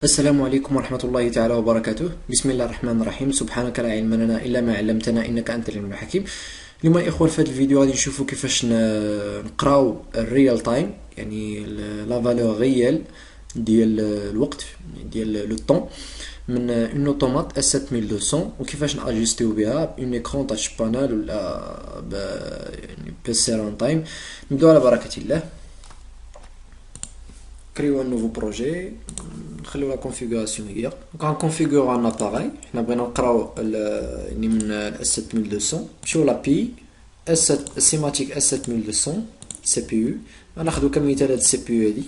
السلام عليكم ورحمة الله تعالى وبركاته. بسم الله الرحمن الرحيم. سبحانك لا علم لنا إلا ما علمتنا إنك أنت العليم الحكيم. اليوم الإخوة في هذا الفيديو غادي نشوفوا كيفاش نقراو الريال تايم، يعني لا فالور ريال ديال الوقت ديال لو طون من اون اوتومات اس 7200 وكيفاش ناجستيو بها اون ايكرون تاتش بانال ولا يعني بيسي ران تايم. نبداو على بركة الله. كريو ان نوفو بروجي، نخليو لا كونفيغوراسيون هي دونك غنكونفيغورو ان اباراي. حنا بغينا نقراو يعني من اس 7200 نمشيو لابي اس سيماتيك اس 7200 سي بي يو. غناخدو كمثال هاد السي بي يو هادي،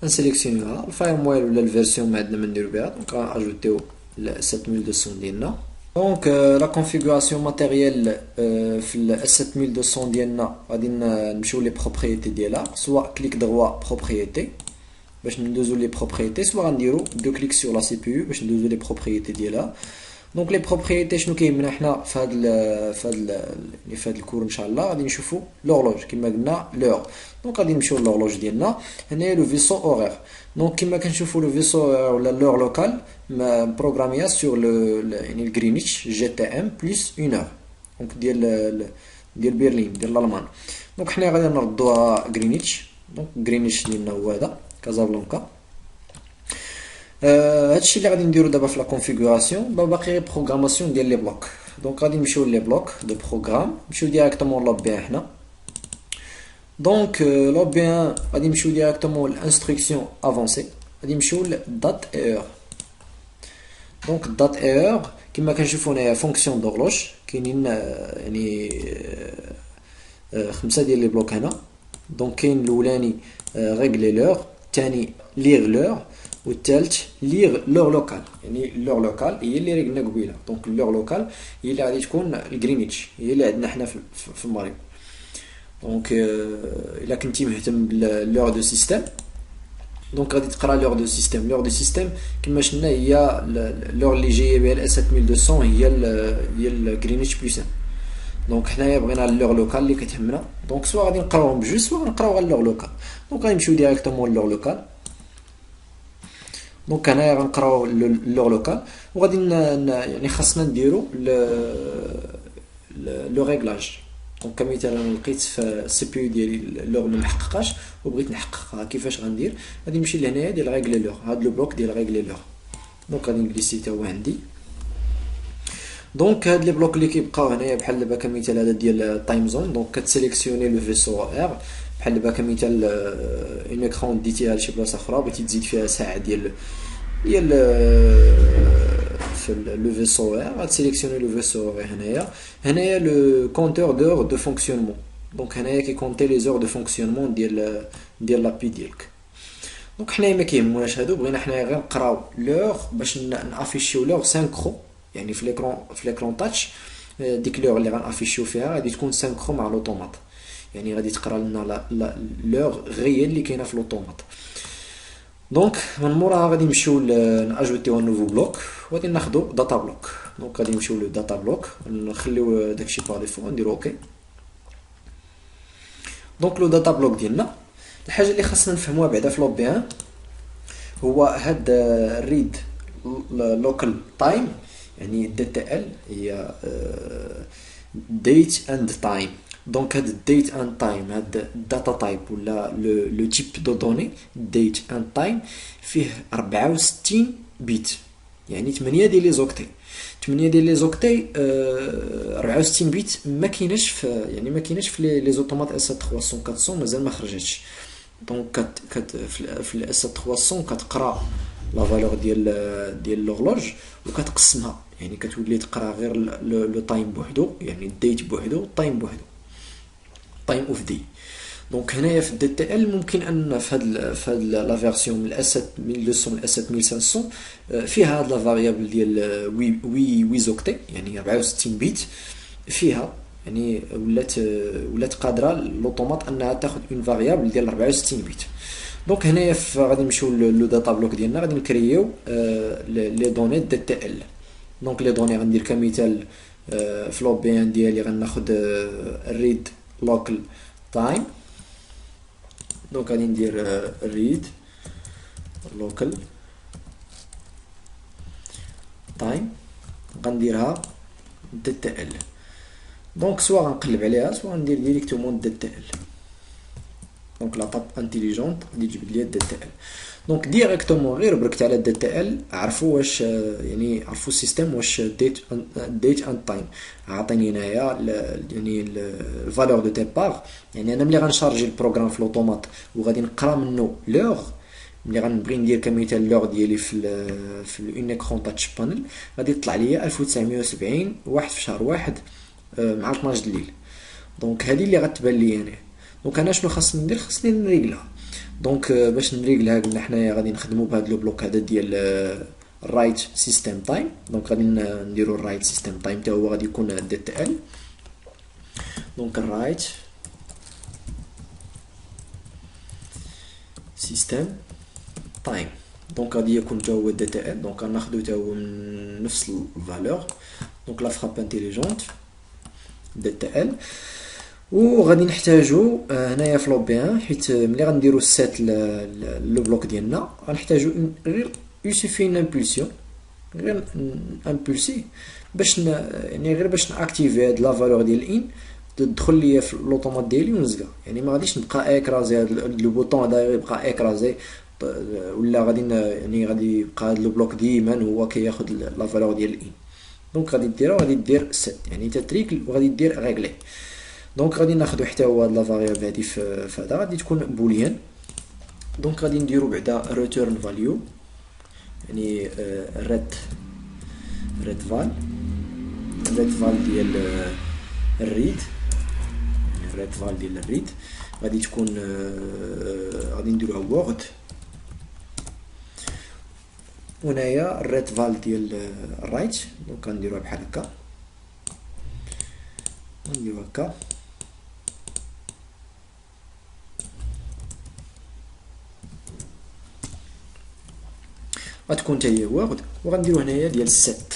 نسيليكسيونيوها الفاير ولا الفيرسيون ما عندنا ما نديرو بها، دونك غناجوتيو ل 7200 ديالنا. دونك لا كونفيغوراسيون ماتيريال في ال 7200 ديالنا غادي نمشيو لي بروبريتي ديالها، سواء كليك دروا بروبريتي باش ندوزو لي بروبريتي، سواء غنديرو دو كليك سور لا سي بي يو باش ندوزو لي بروبريتي ديالها. دونك لي بروبريتي شنو كاين حنا في هاد الكور ان شاء الله غادي نشوفو لورلوج كما قلنا لور. دونك غادي نمشيو لورلوج ديالنا، هنايا لو فيسو اورير. دونك كما كنشوفو لو فيسو اورير ولا لور لوكال بروغراميا سور يعني الجرينيتش جي تي ام بلس 1 اور، دونك ديال برلين ديال الالمان. دونك حنا غادي نردوها جرينيتش. دونك جرينيتش ديالنا هو هذا كازابلانكا. هادشي اللي غادي نديرو دابا في لا كونفيغوراسيون. باقي غير بروغراماسيون ديال لي بلوك. دونك غادي نمشيو لي بلوك دو بروغرام، نمشيو ديريكتومون لوب بي حنا. دونك لوب بي غادي نمشيو ديريكتومون لانستركسيون افونسي، غادي نمشيو لدات اي اور. دونك دات اي اور كما كنشوفو هنايا فونكسيون دورلوج، كاينين يعني 5 ديال لي بلوك هنا. دونك كاين الاولاني ريغلي لور، الثاني ليغ لور، والثالث ليغ لور لوكال. يعني لور لوكال هي اللي ريقلنا قبيله، دونك لور لوكال هي اللي غادي تكون الجرينيتش، هي اللي عندنا حنا في المغرب. دونك الا كنتي مهتم باللور دو سيستيم دونك غادي تقرا لور دو سيستيم. لور دو سيستيم كما شفنا هي لور اللي جايه بها الاس 7200 هي الجرينيتش بلس 1. دونك حنايا بغينا اللور لوكال اللي كتهمنا، دونك سواء غادي نقراوهم بجوج سواء نقراو غير اللور لوكال. دونك غنمشيو ديريكتومون اللور لوكال. دونك هنايا غنقراو اللور لوكال وغادي يعني خاصنا نديرو لو ريغلاج. دونك كمثال انا لقيت في السي بي يو ديالي اللور ما محققاش وبغيت نحققها، كيفاش غندير؟ غادي نمشي لهنايا ديال ريغلي لور، هاد لو بلوك ديال ريغلي لور. دونك غادي نجلسي حتى هو عندي. دونك هاد لي بلوك اللي كيبقاو هنايا بحال دابا كمثال هذا ديال تايم زون، دونك كتسيليكسيوني لو فيسو ار بحال دابا كمثال اون ايكرون ديتيها لشي بلاصه اخرى بغيتي تزيد فيها ساعه ديال في لو فيسو ار، غتسيليكسيوني لو فيسو ار هنايا لو كونتور دور دو فونكسيونمون. دونك هنايا كيكونتي لي زور دو فونكسيونمون ديال لابي ديالك. دونك حنايا ما كيهموناش هادو، بغينا حنايا غير نقراو لور باش نافيشيو لور سانكرو، يعني في ليكرون تاتش ديك لور اللي غنافيشيو فيها غادي تكون سانكرو مع لوطومات، يعني غادي تقرا لنا لور غيال اللي كاينه في لوطومات. دونك من موراها غادي نمشيو ناجوتيو ان نوفو بلوك وغادي ناخدو داتا بلوك. دونك غادي نمشيو لو داتا بلوك، نخليو داكشي باغ ديفو نديرو اوكي. دونك لو داتا بلوك ديالنا الحاجه اللي خاصنا نفهموها بعدا في لوب بي ان هو هاد الريد لوكال تايم، يعني دي تي ال هي ديت اند تايم. دونك هاد الديت اند تايم هاد الداتا تايب ولا لو تيب دو دوني ديت اند تايم فيه 64 بيت، يعني 8 ديال لي زوكتي. 8 ديال لي زوكتي 64 بيت ما كايناش في لي زوتومات اس 300 400 مازال ما خرجتش. دونك في الاس 300 كتقرا لا فالور ديال لوغلوج وكتقسمها، يعني كتولي تقرا غير لو تايم بوحدو، يعني الديت بوحدو التايم بوحدو، تايم اوف دي. دونك هنايا في الدي تي ال ممكن ان في هاد لا فيرسيون من الاس 1200 للاس 7500 فيها هاد لا فاريابل ديال وي زوكتي، يعني 64 بيت فيها، يعني ولات قادره لوطومات انها تاخذ اون فاريابل ديال 64 بيت. دونك هنايا غادي نمشيو لو داتا بلوك ديالنا، غادي نكرييو لي دوني دي تي ال. دونك لي دوني غندير كمثال في لوب بي ان ديالي غناخد الريد لوكال تايم. دونك غادي ندير ريد لوكال تايم غنديرها دتا ال. دونك سوا غنقلب عليها سوا غندير ديريكتومون دتا ال. دونك لاطاب انتيليجونت غادي تجبد ليا دتا ال. دونك ديريكتومون غير بركت على دتا ال عرفوا واش يعني عرفوا السيستيم واش ديت اند تايم عاطيني هنايا يعني الفالور دو ديبار. يعني انا ملي غنشارجي البروغرام في لوطومات وغادي نقرا منه لوغ، ملي غنبغي ندير كمثال لوغ ديالي في اون اكرون تاتش بانل غادي يطلع ليا 1970 واحد في شهر واحد مع 12 الليل. دونك هذه اللي غتبان لي انا. دونك انا شنو خاصني ندير؟ خاصني نريغلها. دونك باش نريغلها قلنا حنايا غادي نخدموا بهذا لو بلوك هذا ديال الرايت سيستم تايم. دونك غادي نديروا الرايت سيستم تايم حتى هو غادي يكون ديتا ال. دونك الرايت سيستم تايم دونك غادي يكون حتى هو ديتا ال. دونك غناخدو حتى هو من نفس الفالور. دونك لا فراب انتيليجونت ديتا ال. وغادي نحتاجو هنايا في لوب 1 حيت ملي غنديرو السيت لو بلوك ديالنا غنحتاجو غير يوسيفي ان امبولسيون، غير امبولسي باش يعني غير باش ناكتيفي هاد لا فالور ديال ان تدخل ليا في لوطومات ديالي ونزقها. يعني ما غاديش نبقى اكرازي هاد لو بوطون هذا يبقى اكرازي ولا غادي يعني غادي يبقى هاد لو بلوك ديما هو كياخد لا فالور ديال ان. دونك غادي ديرها وغادي دير سيت يعني تتريكل وغادي دير ريغلي. دونك غادي ناخدو حتى هو هاد لا فاريابل هادي في هذا غادي تكون بوليان. دونك غادي نديرو بعدا ريتيرن فاليو يعني ريد فال ديال الريد، ريد فال ديال الريد غادي تكون غادي نديروها وورد. هنايا الريد فال ديال الرايت دونك غنديروها بحال هكا، نديرو هكا. غتكون حتى هي وورد. وغنديرو هنايا ديال السيت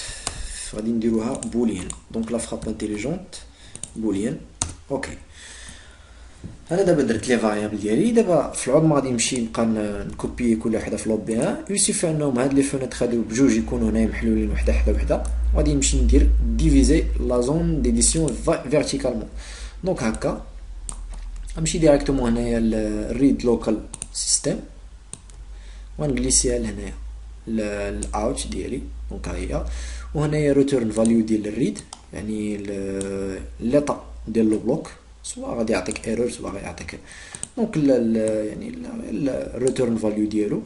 غادي نديروها بوليان. دونك لا فراب انتيليجونت بوليان. اوكي انا دابا درت لي فاريابل ديالي. دابا في العظم غادي نمشي نبقى نكوبيي كل وحده في لوب 1. يوسيفي انهم هاد لي فونيتر هادو بجوج يكونوا هنايا محلولين وحده حدا وحده. غادي نمشي ندير ديفيزي لا زون ديديسيون فيرتيكالمون. دونك هكا غنمشي ديريكتومون هنايا الريد لوكال سيستم وغنجليسيها لهنايا الاوت ديالي. دونك ها هي. وهنايا ريتيرن فاليو ديال الريد يعني ليطا ديال لو بلوك سواء غادي يعطيك ايرور سواء غادي يعطيك. دونك يعني الريتيرن فاليو ديالو.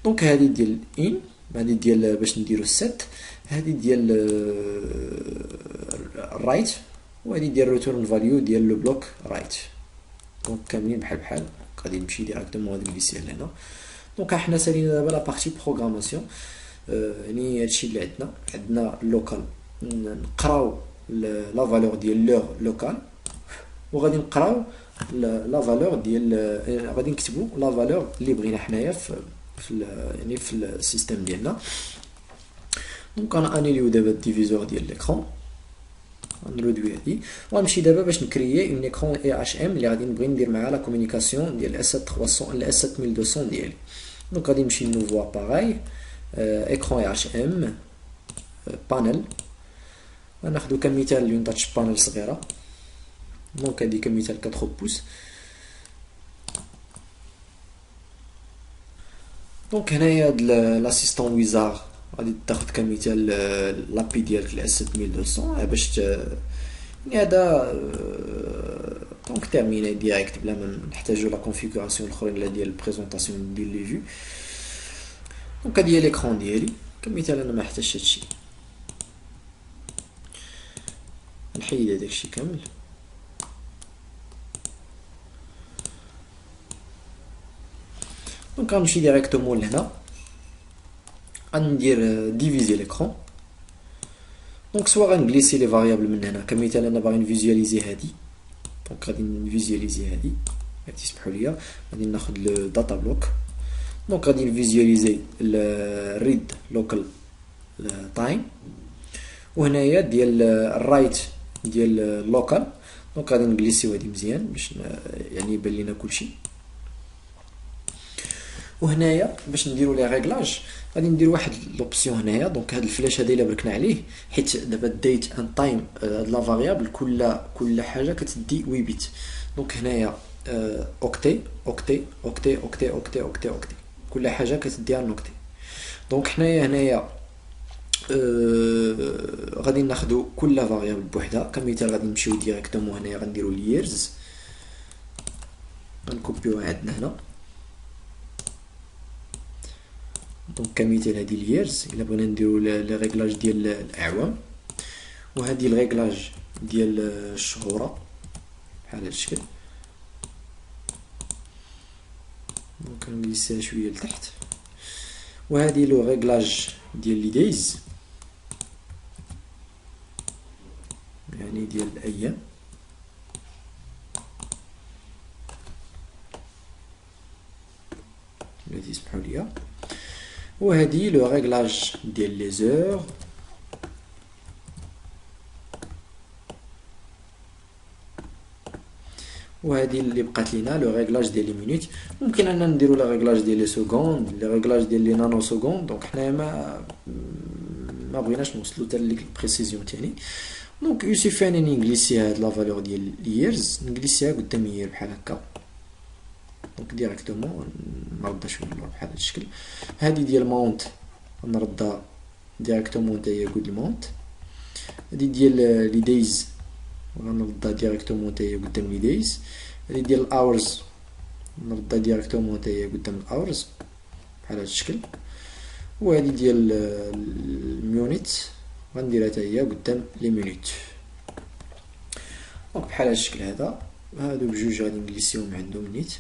دونك هذه ديال ان، هذه ديال باش نديرو السيت، هذه ديال الرايت، وهذه ديال ريتيرن فاليو ديال لو بلوك رايت. دونك كاملين بحال بحال. غادي نمشي ديريكتومون غادي نجليسيها لهنا. دونك حنا سالينا دابا لا بارتي بروغراماسيون. يعني هادشي اللي عندنا اللوكال نقراو لا فالور ديال لوغ لوكال وغادي نقراو لا فالور ديال غادي نكتبو لا فالور اللي بغينا حنايا في يعني في السيستم ديالنا. دونك انا انيليو دابا الديفيزور ديال ليكرون غنرودوي هادي وغنمشي دابا باش نكريي اون ايكرون اي اتش ام اللي غادي نبغي ندير معاها لا كومونيكاسيون ديال اس 300 ل اس 7200 ديالي. دونك غادي نمشي نوفو اباراي écran HM بانل. غناخدو كمثال اون تاتش بانل صغيره. دونك هادي كمثال 4 بوس. دونك هنايا هاد لاسيستون ويزار غادي تاخد كمثال لابي ديالك ل S7200 باش يعني هذا. دونك تيرميني ديريكت بلا ما نحتاجو لا كونفيغوراسيون الاخرين لا ديال البريزونطاسيون ديال لي فيو. دونك هادي هي ليكرون ديالي كمثال. انا ما احتاجش هادشي نحيد هداكشي كامل. دونك غنمشي ديريكتومون لهنا غندير ديفيزي ليكرون. دونك سوا غنجليسي لي فاريابل من هنا كمثال انا باغي نفيزياليزي هادي. دونك غادي نفيزياليزي هادي تسمحوا لي. غادي ناخد لو داتا بلوك. دونك غادي نفيزياليزي الريد لوكال تايم وهنايا ديال الرايت ديال لوكال. دونك غادي نجليسيو هادي مزيان باش يعني يبان لينا كلشي. وهنايا باش نديرو لي ريغلاج غادي ندير واحد لوبسيون هنايا. دونك هاد الفلاش هذا الا بركنا عليه، حيت دابا ديت اند تايم هاد لا فاريابل كل حاجه كتدي 8 بت. دونك هنايا اوكتي اوكتي اوكتي اوكتي اوكتي اوكتي اوكتي، كل حاجه كتديها نوكتي. دونك حنايا هنايا غادي ناخدو كل فاريابل بوحدها. كمثال غادي نمشيو ديريكتومون هنايا غنديرو اليرز، غنكوبيوها عندنا هنا. دونك كمثال هادي اليرز الا بغينا نديرو لي ريغلاج ديال الاعوام، وهادي الريغلاج ديال الشهورة بحال هاد الشكل. دونك نجلسها شويه لتحت. وهادي لو ريغلاج ديال لي دايز، يعني ديال الايام. الذي يسمحوا لي. وهذه لو ريغلاج ديال لي زور. وهذه اللي بقات لينا لو ريغلاج ديال لي مينوت. ممكن اننا نديرو لو ريغلاج ديال لي سكوند، لي ريغلاج ديال لي نانو سكوند. دونك حنايا ما بغيناش نوصلو حتى لديك البريسيزيون تاني. دونك يوسيفي انني نجليسي هاد لا فالور ديال ييرز، نجليسيها قدام يير بحال هكا. دونك ديريكتومون نردها شويه للور بحال هاد الشكل. هادي ديال مونت نردها ديريكتومون حتى هي قد المونت. هادي ديال لي دايز غنردها ديريكتومون حتى هي قدام لي دايز. هادي ديال الاورز نردها ديريكتومون حتى هي قدام الاورز بحال هاد الشكل. وهادي ديال الميونيت غنديرها حتى هي قدام لي مينوت. دونك بحال هاد الشكل هذا. هادو بجوج غادي نجلسيهم عندهم نيت.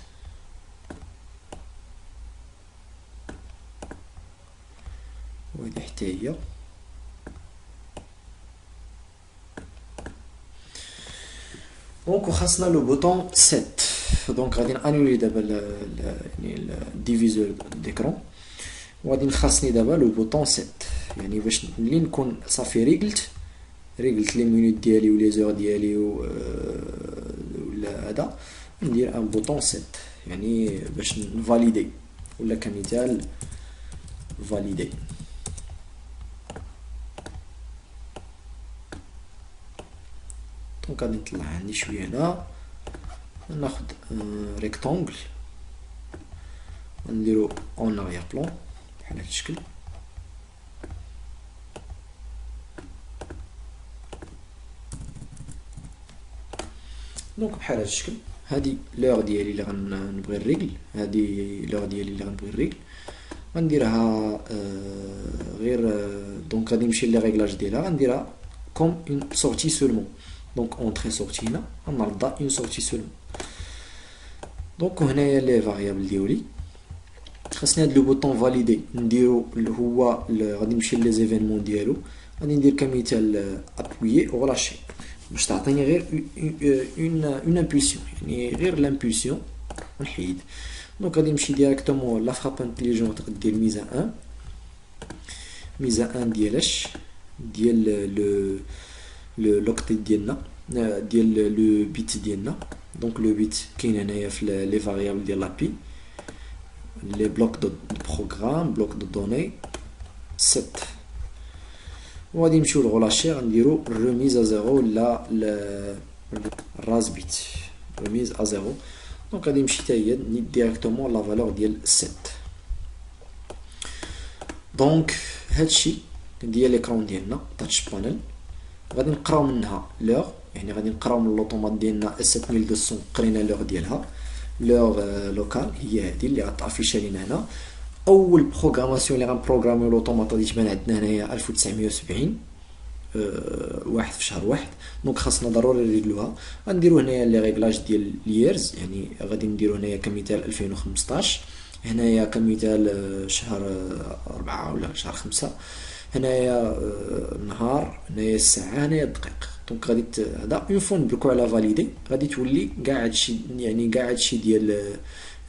وهادي حتى هي. دونك وخاصنا لو بوطون 7. دونك غادي نانولي دابا يعني الديفيزور ديكرون، وغادي نخاصني دابا لو بوطون 7. يعني باش ملي نكون صافي ريغلت لي مينوت ديالي و لي زور ديالي ولا هذا، ندير ان بوطون 7 يعني باش نفاليدي، ولا كمثال فاليدي. دونك غادي نطلع عندي شويه هنا، ناخد ريكتونغل نديرو اون اريير بلان بحال هاد الشكل. دونك بحال هاد الشكل. هادي لور ديالي اللي غنبغي نريغل، هادي لور ديالي اللي غنبغي نريغل، غنديرها غير. دونك غادي نمشي لي ريغلاج ديالها، غنديرها كوم اون سورتي سولمون. دونك اونطري سورتي هنا غنردها اون سورتي سولمون. دونك هنايا لي فاريابل ديالي خاصني هاد لو بوطون فاليدي نديرو اللي هو غادي نمشي لي زيفينمون ديالو، غادي ندير كمثال ابويي او راشي باش تعطيني غير اون امبولسيون، يعني غير لامبولسيون ونحيد. دونك غادي نمشي ديريكتومون لا فراب انتيليجونت غدير ميزه 1. ميزه 1 ديالاش ديال لو لوكتيت ديالنا، ديال لو بيت ديالنا. دونك لو بيت كاين هنايا في لي فاريابل ديال لابي، لي بلوك دو بروغرام، بلوك دو دوني 7. وغادي نمشيو لغولاشي غنديرو الريميز ا زيرو ولا الراز بيت ريميز ا زيرو. دونك غادي نمشي حتى هي نيت ديريكتومون لا فالور ديال 7. دونك هادشي ديال ليكرون ديالنا تاتش بانل. غادي نقراو منها لور، يعني غادي نقراو من لوطومات ديالنا 7200 قرينا لور ديالها. لور لوكال هي هادي اللي غتافيشا لينا هنا. اول بروغراماسيون اللي غنبروغراميو لوطومات غادي تبان عندنا هنايا 1970 واحد في شهر واحد. دونك خاصنا ضروري نريغلوها. غنديرو هنايا لي ريغلاج ديال اليرز، يعني غادي نديرو هنايا كمثال 2015، هنايا كمثال شهر 4 ولا شهر 5، هنايا النهار، هنايا الساعه، هنايا الدقيق. دونك غادي هذا اون فوا نبركو على فاليدي غادي تولي كاع هادشي، يعني كاع هادشي ديال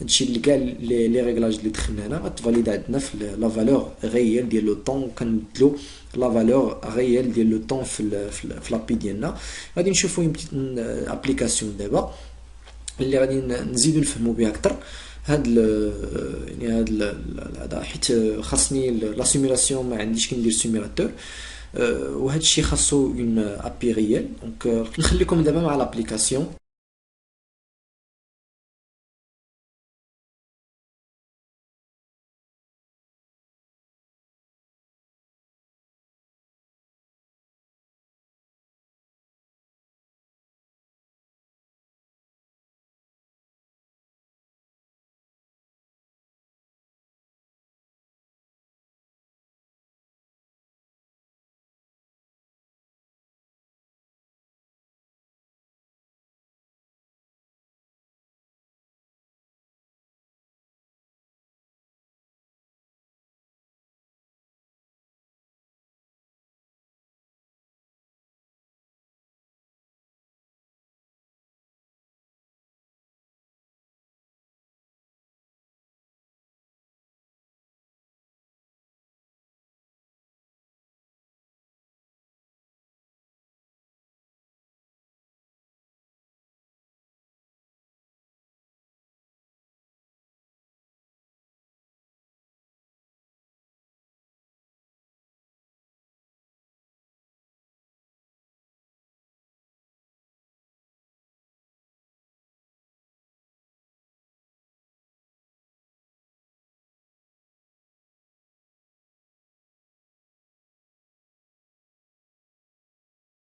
هادشي اللي كاع لي ريغلاج اللي دخلنا هنا غتفاليد عندنا في لا فالور غيال ديال لو طون. كنبدلو لا فالور غيال ديال لو طون في لابي ديالنا. غادي نشوفو يمكن ابليكاسيون دابا اللي غادي نزيدو نفهمو بها اكثر. يعني هذا حيت خاصني لا سيمولاسيون ما عنديش كندير سيمولاتور. وهذا الشيء خاصو اون ابي ريال. دونك نخليكم دابا مع لابليكاسيون.